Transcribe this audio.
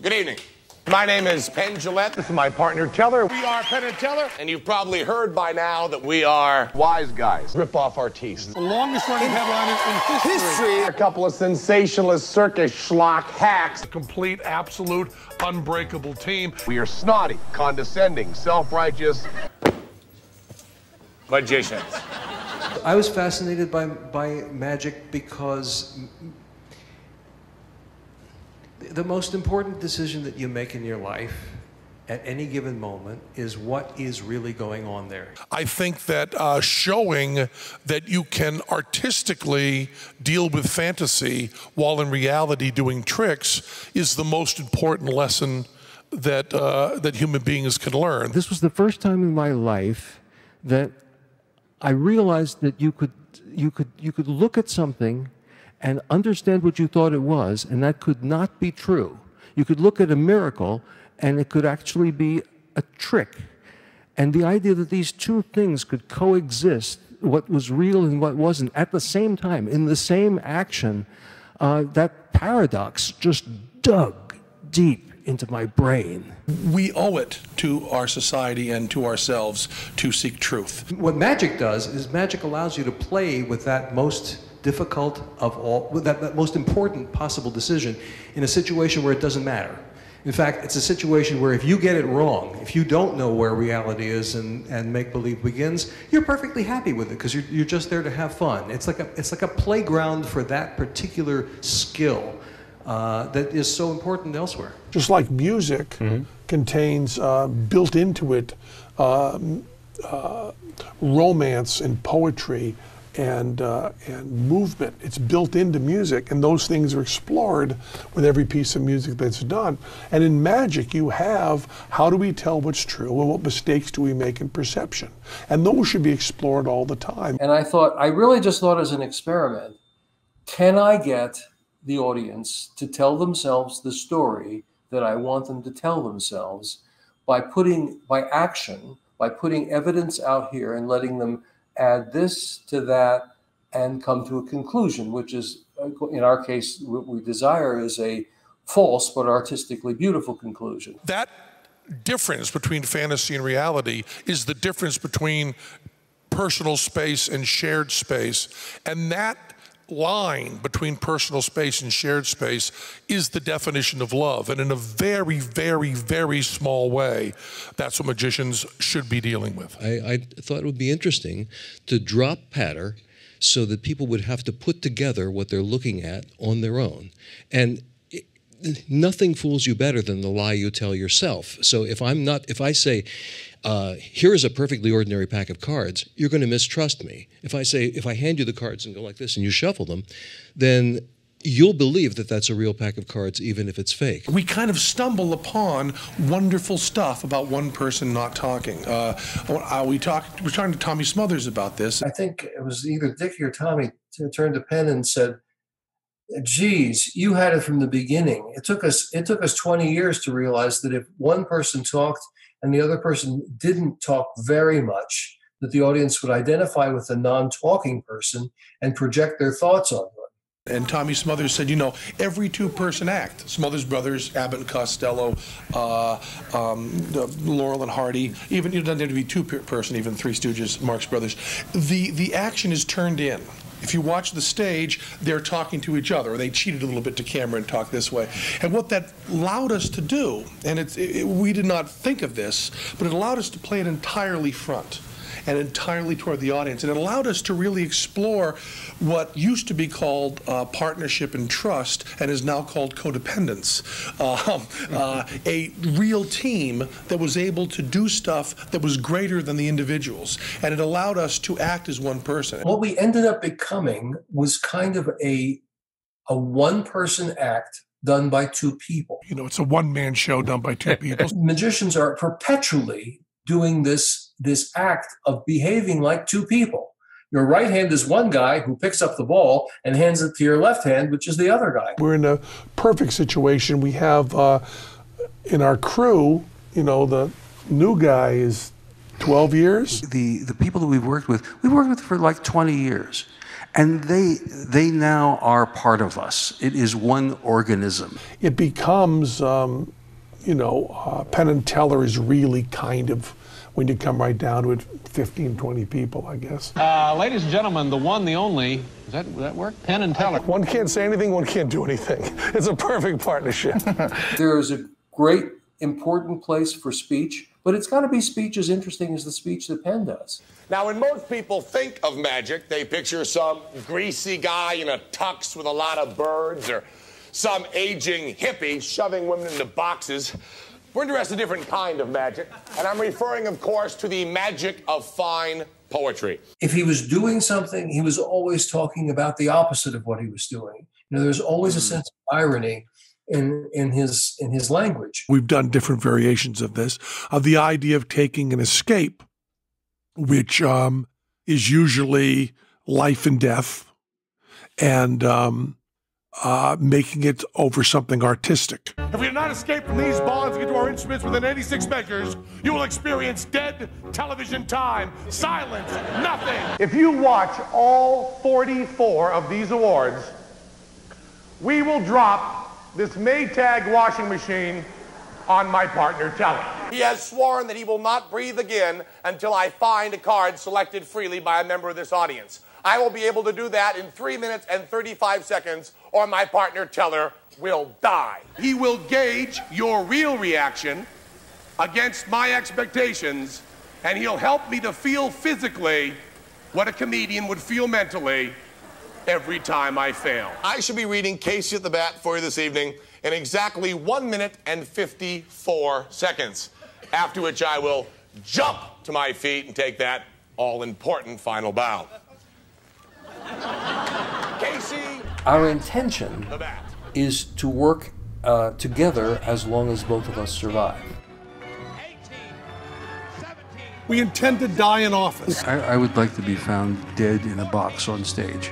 Good evening. My name is Penn Jillette. This is my partner, Teller. We are Penn and Teller. And you've probably heard by now that we are wise guys. Rip-off artistes. The longest-running headline in history. A couple of sensationalist circus schlock hacks. A complete, absolute, unbreakable team. We are snotty, condescending, self-righteous magicians. I was fascinated by magic because the most important decision that you make in your life at any given moment is what is really going on there. I think that showing that you can artistically deal with fantasy while in reality doing tricks is the most important lesson that that human beings can learn. This was the first time in my life that I realized that you could look at something and understand what you thought it was, and that could not be true. You could look at a miracle, and it could actually be a trick. And the idea that these two things could coexist, what was real and what wasn't, at the same time, in the same action, that paradox just dug deep into my brain. We owe it to our society and to ourselves to seek truth. What magic does is magic allows you to play with that most difficult of all, that most important possible decision in a situation where it doesn't matter. In fact, it's a situation where if you get it wrong, if you don't know where reality is and make-believe begins, you're perfectly happy with it because you're just there to have fun. It's like a playground for that particular skill that is so important elsewhere. Just like music contains built into it romance and poetry and movement. It's built into music, and those things are explored with every piece of music that's done. And in magic, you have how do we tell what's true and what mistakes do we make in perception? And those should be explored all the time. And I really just thought as an experiment, can I get the audience to tell themselves the story that I want them to tell themselves by putting evidence out here and letting them add this to that and come to a conclusion, which is, in our case, what we desire is a false but artistically beautiful conclusion. That difference between fantasy and reality is the difference between personal space and shared space, and that line between personal space and shared space is the definition of love. And in a very, very, very small way, that's what magicians should be dealing with. I thought it would be interesting to drop patter so that people would have to put together what they're looking at on their own. And nothing fools you better than the lie you tell yourself. So if I say, here is a perfectly ordinary pack of cards, you're going to mistrust me. If I hand you the cards and go like this and you shuffle them, then you'll believe that that's a real pack of cards even if it's fake. We kind of stumble upon wonderful stuff about one person not talking. We're talking to Tommy Smothers about this. I think it was either Dickie or Tommy turned to Penn and said, geez, you had it from the beginning. It took us 20 years to realize that if one person talked and the other person didn't talk very much, that the audience would identify with the non-talking person and project their thoughts on them. And Tommy Smothers said, you know, every two-person act, Smothers Brothers, Abbott and Costello, Laurel and Hardy, even it doesn't have to be two-person, even Three Stooges, Marx Brothers, the action is turned in. If you watch the stage, they're talking to each other, or they cheated a little bit to camera and talk this way. And what that allowed us to do, and we did not think of this, but it allowed us to play it entirely front and entirely toward the audience. And it allowed us to really explore what used to be called partnership and trust and is now called codependence. A real team that was able to do stuff that was greater than the individuals. And it allowed us to act as one person. What we ended up becoming was kind of a one-person act done by two people. You know, it's a one-man show done by two people. Magicians are perpetually doing this act of behaving like two people. Your right hand is one guy who picks up the ball and hands it to your left hand, which is the other guy. We're in a perfect situation. We have in our crew, you know, the new guy is 12 years. The people that we've worked with for like 20 years. And they now are part of us. It is one organism. It becomes, Penn and Teller is really kind of, when you come right down to it, 15, 20 people, I guess. Ladies and gentlemen, the one, the only, does that work? Penn and Teller. One can't say anything, one can't do anything. It's a perfect partnership. There is a great, important place for speech, but it's got to be speech as interesting as the speech that Penn does. Now, when most people think of magic, they picture some greasy guy in a tux with a lot of birds, or some aging hippie shoving women into boxes. We're interested in a different kind of magic, and I'm referring, of course, to the magic of fine poetry. If he was doing something, he was always talking about the opposite of what he was doing. There's always a sense of irony in his language. We've done different variations of this, of the idea of taking an escape, which is usually life and death, and making it over something artistic. If we do not escape from these bonds and get to our instruments within 86 measures, you will experience dead television time, silence, nothing. If you watch all 44 of these awards, we will drop this Maytag washing machine on my partner, Teller. He has sworn that he will not breathe again until I find a card selected freely by a member of this audience. I will be able to do that in 3 minutes and 35 seconds, or my partner, Teller, will die. He will gauge your real reaction against my expectations, and he'll help me to feel physically what a comedian would feel mentally every time I fail. I should be reading Casey at the Bat for you this evening in exactly 1 minute and 54 seconds, after which I will jump to my feet and take that all-important final bow. Casey. Our intention is to work together as long as both of us survive. 18, 17. We intend to die in office. I would like to be found dead in a box on stage.